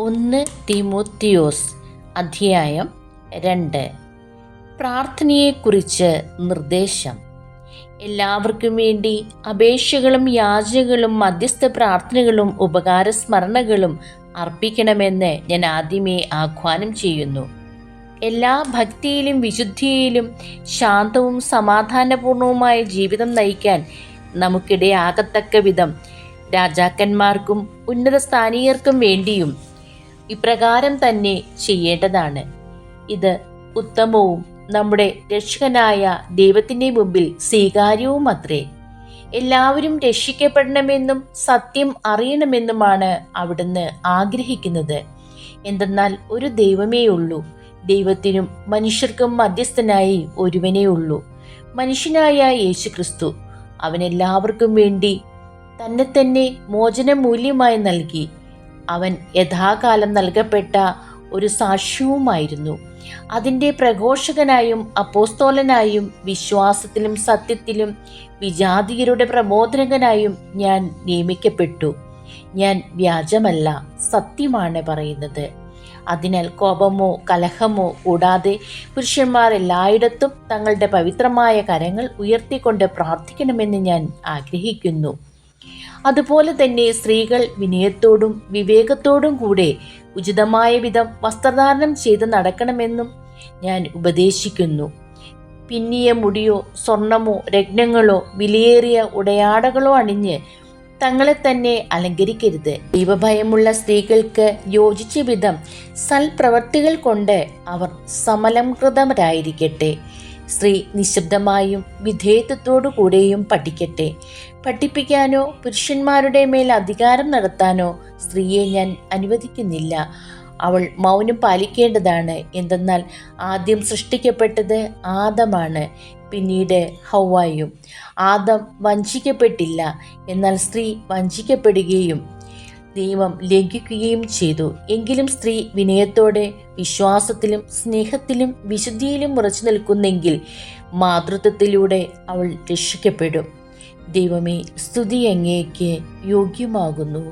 1 തീമോത്തിയോസ് അധ്യായം 2. പ്രാർത്ഥനയെക്കുറിച്ച് നിർദ്ദേശം. എല്ലാവർക്കും വേണ്ടി അപേക്ഷകളും യാചനകളും മധ്യസ്ഥ പ്രാർത്ഥനകളും ഉപകാരസ്മരണകളും അർപ്പിക്കണമെന്ന് ഞാൻ ആദ്യമേ ആഹ്വാനം ചെയ്യുന്നു. എല്ലാ ഭക്തിയിലും വിശുദ്ധിയിലും ശാന്തവും സമാധാനപൂർണവുമായ ജീവിതം നയിക്കാൻ നമുക്കിടയാകത്തക്ക വിധം രാജാക്കന്മാർക്കും ഉന്നത സ്ഥാനീയർക്കും വേണ്ടിയും ഇപ്രകാരം തന്നെ ചെയ്യേണ്ടതാണ്. ഇത് ഉത്തമവും നമ്മുടെ രക്ഷകനായ ദൈവത്തിൻ്റെ മുമ്പിൽ സ്വീകാര്യവുമത്രേ. എല്ലാവരും രക്ഷിക്കപ്പെടണമെന്നും സത്യം അറിയണമെന്നുമാണ് അവിടുന്ന് ആഗ്രഹിക്കുന്നത്. എന്തെന്നാൽ ഒരു ദൈവമേ ഉള്ളൂ, ദൈവത്തിനും മനുഷ്യർക്കും മധ്യസ്ഥനായി ഒരുവനേ ഉള്ളൂ, മനുഷ്യനായ യേശുക്രിസ്തു. അവൻ എല്ലാവർക്കും വേണ്ടി തന്നെ മോചനമൂല്യമായി നൽകി. അവൻ യഥാകാലം നൽകപ്പെട്ട ഒരു സാക്ഷ്യവുമായിരുന്നു. അതിൻ്റെ പ്രഘോഷകനായും അപ്പോസ്തോലനായും വിശ്വാസത്തിലും സത്യത്തിലും വിജാതിയരുടെ പ്രബോധകനായും ഞാൻ നിയമിക്കപ്പെട്ടു. ഞാൻ വ്യാജമല്ല, സത്യമാണ് പറയുന്നത്. അതിനാൽ കോപമോ കലഹമോ കൂടാതെ പുരുഷന്മാർ എല്ലായിടത്തും തങ്ങളുടെ പവിത്രമായ കരങ്ങൾ ഉയർത്തിക്കൊണ്ട് പ്രാർത്ഥിക്കണമെന്ന് ഞാൻ ആഗ്രഹിക്കുന്നു. അതുപോലെ തന്നെ സ്ത്രീകൾ വിനയത്തോടും വിവേകത്തോടും കൂടെ ഉചിതമായ വിധം വസ്ത്രധാരണം ചെയ്ത് നടക്കണമെന്നും ഞാൻ ഉപദേശിക്കുന്നു. പിന്നിയ മുടിയോ സ്വർണമോ രത്നങ്ങളോ വിലയേറിയ ഉടയാടകളോ അണിഞ്ഞ് തങ്ങളെ തന്നെ അലങ്കരിക്കരുത്. ദൈവഭയമുള്ള സ്ത്രീകൾക്ക് യോജിച്ച വിധം സൽപ്രവർത്തികൾ കൊണ്ട് അവർ സമലംകൃതരായിരിക്കട്ടെ. സ്ത്രീ നിശബ്ദമായും വിധേയത്വത്തോടു കൂടെയും പഠിക്കട്ടെ. പഠിപ്പിക്കാനോ പുരുഷന്മാരുടെ മേൽ അധികാരം നടത്താനോ സ്ത്രീയെ ഞാൻ അനുവദിക്കുന്നില്ല. അവൾ മൗനം പാലിക്കേണ്ടതാണ്. എന്തെന്നാൽ ആദ്യം സൃഷ്ടിക്കപ്പെട്ടത് ആദമാണ്, പിന്നീട് ഹൗവായും. ആദം വഞ്ചിക്കപ്പെട്ടില്ല, എന്നാൽ സ്ത്രീ വഞ്ചിക്കപ്പെടുകയും നിയമം ലംഘിക്കുകയും ചെയ്തു. എങ്കിലും സ്ത്രീ വിനയത്തോടെ വിശ്വാസത്തിലും സ്നേഹത്തിലും വിശുദ്ധിയിലും ഉറച്ചു നിൽക്കുന്നെങ്കിൽ മാതൃത്വത്തിലൂടെ അവൾ രക്ഷിക്കപ്പെടും. ദൈവമേ, സ്തുതി അങ്ങേക്ക് യോഗ്യമാകുന്നു.